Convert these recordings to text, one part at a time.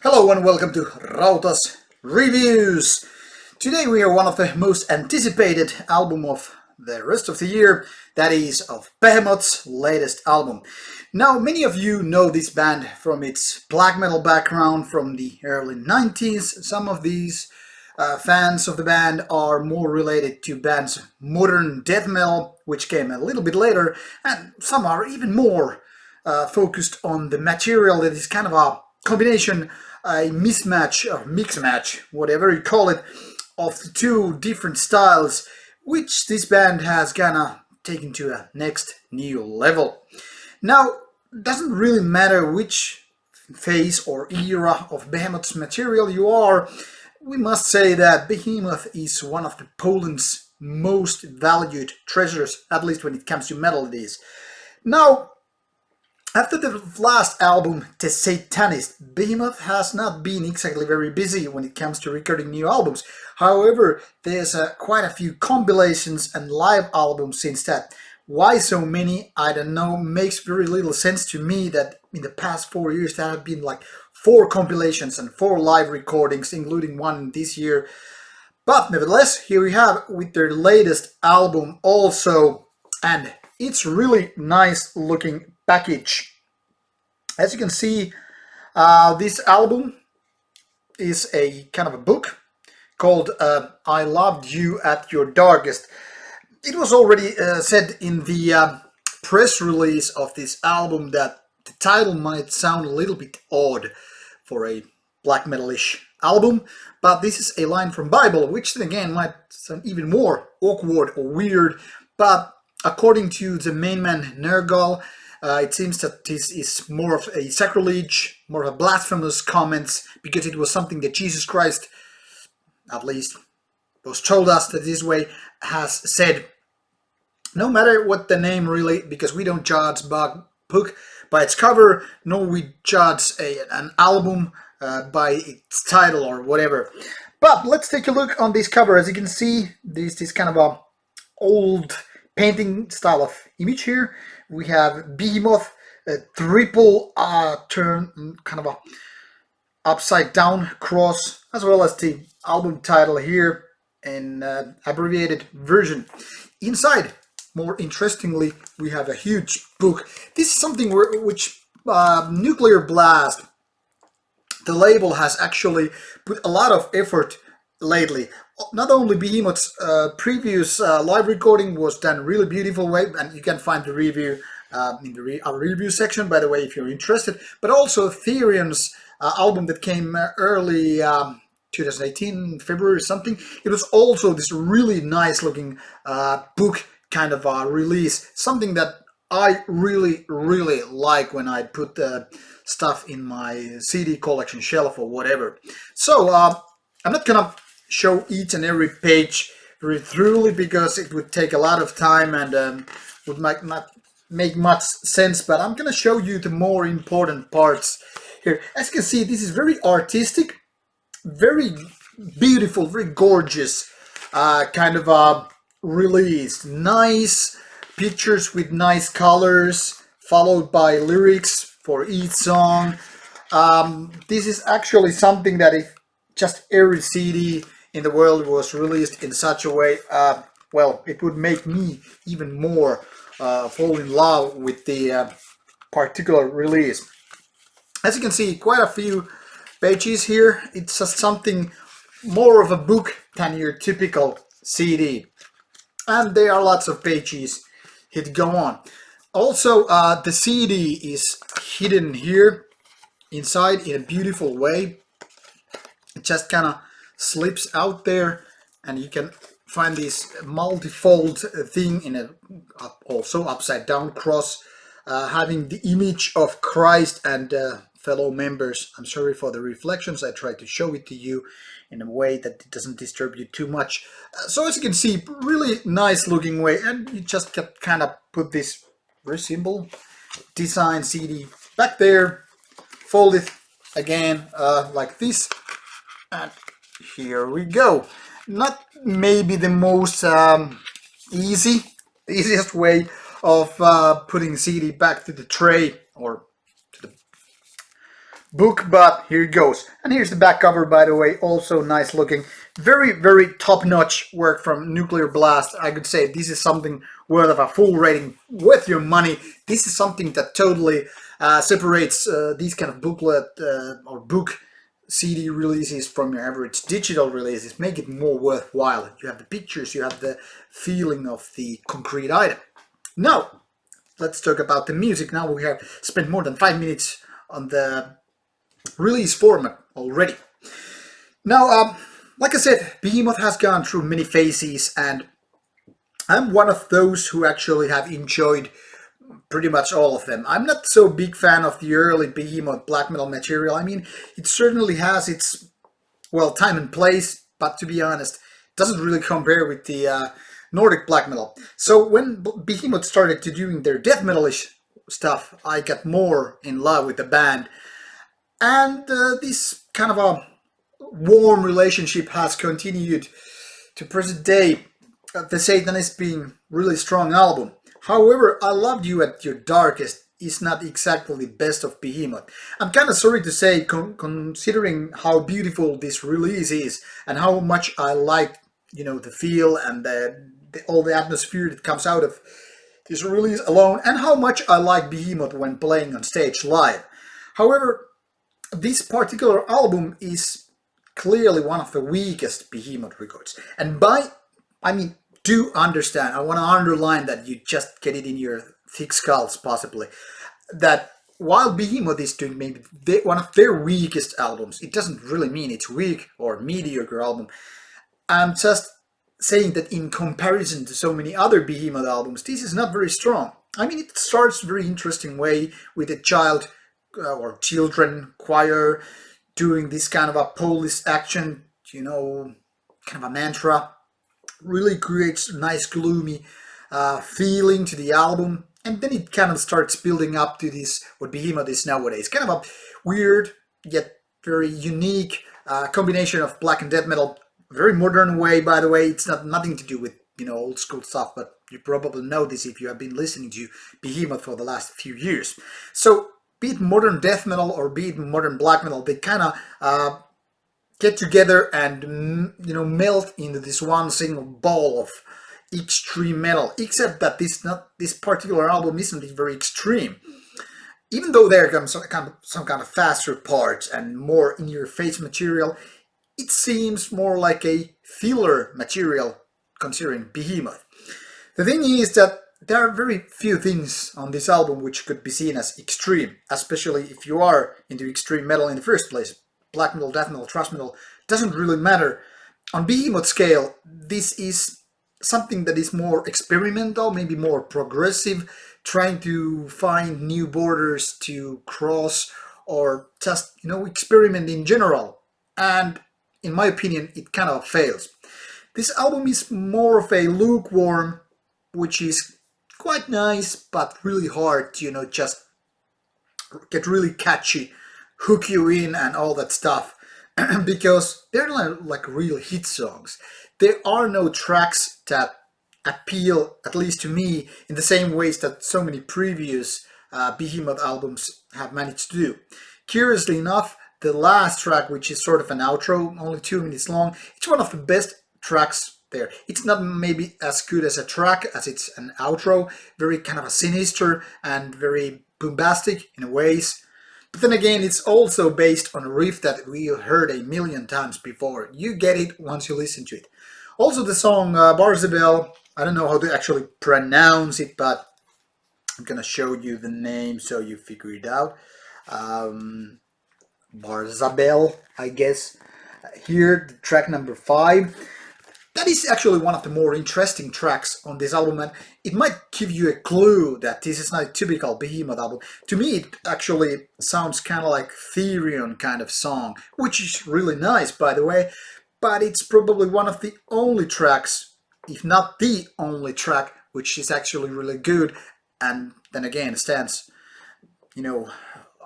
Hello and welcome to Rauta's Reviews. Today we are one of the most anticipated album of the rest of the year, that is of Behemoth's latest album. Now many of you know this band from its black metal background from the early 90s. Some of these fans of the band are more related to band's modern death metal, which came a little bit later, and some are even more focused on the material that is kind of a combination, a mismatch or mix match, whatever you call it, of the two different styles, which this band has gonna taken to a next new level. Now, it doesn't really matter which phase or era of Behemoth's material you are, we must say that Behemoth is one of the Poland's most valued treasures, at least when it comes to metal it is. Now, after the last album, The Satanist, Behemoth has not been exactly very busy when it comes to recording new albums. However, there's quite a few compilations and live albums since that. Why so many? I don't know. Makes very little sense to me that in the past 4 years there have been like 4 compilations and 4 live recordings, including one this year. But nevertheless, here we have with their latest album also, and it's really nice looking package. As you can see, this album is a kind of a book called I Loved You at Your Darkest. It was already said in the press release of this album that the title might sound a little bit odd for a black metalish album, but this is a line from Bible, which then again might sound even more awkward or weird, but according to the main man Nergal, it seems that this is more of a sacrilege, more of a blasphemous comments, because it was something that Jesus Christ, at least was told us that this way, has said. No matter what the name really, because we don't judge book by its cover, nor we judge an album by its title or whatever. But let's take a look on this cover. As you can see, this kind of a old painting style of image here. We have Behemoth, a triple turn, kind of a upside down cross, as well as the album title here in abbreviated version. Inside, more interestingly, we have a huge book. This is something which Nuclear Blast, the label, has actually put a lot of effort lately. Not only Behemoth's previous live recording was done really beautiful way, and you can find the review in the our review section, by the way, if you're interested, but also Therion's album that came early 2018, February or something. It was also this really nice looking book kind of release, something that I really like when I put stuff in my CD collection shelf or whatever. So I'm not gonna show each and every page very thoroughly because it would take a lot of time and would not make much sense, but I'm gonna show you the more important parts here. As you can see, this is very artistic, very beautiful, very gorgeous kind of release. Nice pictures with nice colors, followed by lyrics for each song. This is actually something that if just every CD in the world was released in such a way, well, it would make me even more fall in love with the particular release. As you can see, quite a few pages here. It's just something more of a book than your typical CD. And there are lots of pages here to go on. Also, the CD is hidden here inside in a beautiful way. It just kind of slips out there, and you can find this multifold thing in a also upside down cross, having the image of Christ and fellow members. I'm sorry for the reflections. I tried to show it to you in a way that it doesn't disturb you too much. So as you can see, really nice looking way, and you just can kind of put this very simple design CD back there, fold it again like this, and here we go. Not maybe the most easiest way of putting CD back to the tray or to the book, but here it goes. And here's the back cover, by the way, also nice looking. Very, very top-notch work from Nuclear Blast. I could say this is something worth of a full rating with your money. This is something that totally separates these kind of booklet or book CD releases from your average digital releases, make it more worthwhile. You have the pictures, you have the feeling of the concrete item. Now, let's talk about the music. Now we have spent more than 5 minutes on the release format already. Now, like I said, Behemoth has gone through many phases, and I'm one of those who actually have enjoyed pretty much all of them. I'm not so big fan of the early Behemoth black metal material. I mean, it certainly has its, well, time and place, but to be honest, it doesn't really compare with the Nordic black metal. So when Behemoth started to doing their death metalish stuff, I got more in love with the band. And this kind of a warm relationship has continued to present day. The Satanist being really strong album. However, I Loved You at Your Darkest is not exactly the best of Behemoth. I'm kind of sorry to say, considering how beautiful this release is and how much I like, the feel and all the atmosphere that comes out of this release alone, and how much I like Behemoth when playing on stage live. However, this particular album is clearly one of the weakest Behemoth records. And I mean, do understand, I want to underline that you just get it in your thick skulls, possibly, that while Behemoth is doing maybe one of their weakest albums, it doesn't really mean it's weak or mediocre album. I'm just saying that in comparison to so many other Behemoth albums, this is not very strong. I mean, it starts very interesting way with a child or children choir doing this kind of a police action, kind of a mantra. Really creates a nice gloomy feeling to the album, and then it kind of starts building up to this what Behemoth is nowadays, kind of a weird yet very unique combination of black and death metal, very modern way. By the way, it's not nothing to do with old school stuff, but you probably know this if you have been listening to Behemoth for the last few years. So be it modern death metal or be it modern black metal, they kind of get together and melt into this one single ball of extreme metal. Except that this particular album isn't very extreme. Even though there comes some kind of faster parts and more in-your-face material, it seems more like a filler material considering Behemoth. The thing is that there are very few things on this album which could be seen as extreme, especially if you are into extreme metal in the first place. Black metal, death metal, thrash metal, doesn't really matter. On Behemoth scale, this is something that is more experimental, maybe more progressive, trying to find new borders to cross or just, experiment in general. And in my opinion, it kind of fails. This album is more of a lukewarm, which is quite nice, but really hard to, just get really catchy, hook you in and all that stuff. Because they're not like real hit songs. There are no tracks that appeal, at least to me, in the same ways that so many previous Behemoth albums have managed to do. Curiously enough, the last track, which is sort of an outro, only 2 minutes long, it's one of the best tracks there. It's not maybe as good as a track as it's an outro, very kind of a sinister and very bombastic in ways. But then again, it's also based on a riff that we heard a million times before. You get it once you listen to it. Also the song Barzabel, I don't know how to actually pronounce it, but I'm gonna show you the name so you figure it out. Barzabel, I guess. Here, track number 5. That is actually one of the more interesting tracks on this album, and it might give you a clue that this is not a typical Behemoth album. To me, it actually sounds kind of like Therion kind of song, which is really nice, by the way, but it's probably one of the only tracks, if not the only track, which is actually really good, and then again stands,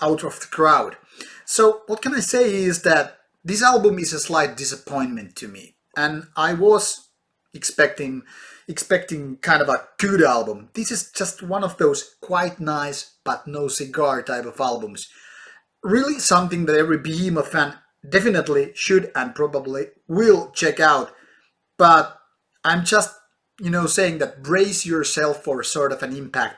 out of the crowd. So what can I say is that this album is a slight disappointment to me. And I was expecting kind of a good album. This is just one of those quite nice but no cigar type of albums. really something that every Behemoth fan definitely should and probably will check out. But I'm just, saying that brace yourself for sort of an impact.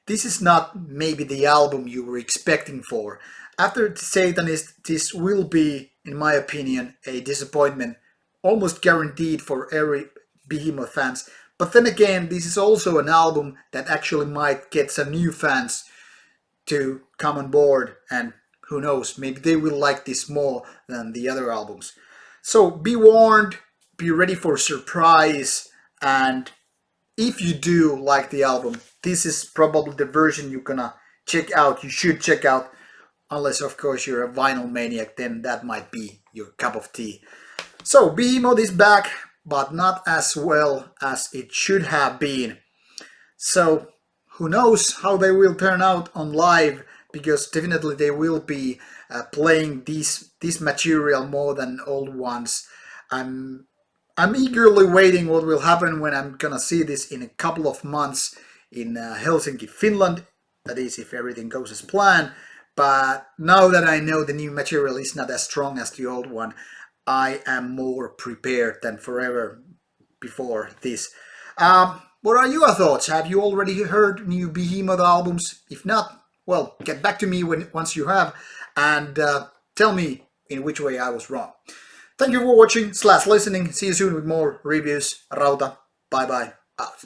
This is not maybe the album you were expecting for. After the Satanist, this will be, in my opinion, a disappointment, almost guaranteed for every Behemoth fans. But then again, this is also an album that actually might get some new fans to come on board, and who knows, maybe they will like this more than the other albums. So be warned, be ready for surprise, and if you do like the album, this is probably the version you're gonna check out. You should check out, unless of course you're a vinyl maniac, then that might be your cup of tea. So Behemoth is back, but not as well as it should have been. So who knows how they will turn out on live, because definitely they will be playing this material more than old ones. I'm I'm eagerly waiting what will happen when I'm gonna see this in a couple of months in Helsinki, Finland. That is, if everything goes as planned. But now that I know the new material is not as strong as the old one, I am more prepared than forever before this. What are your thoughts? Have you already heard new Behemoth albums? If not, well, get back to me once you have, and tell me in which way I was wrong. Thank you for watching / listening. See you soon with more reviews. Rauta. Bye bye. Out.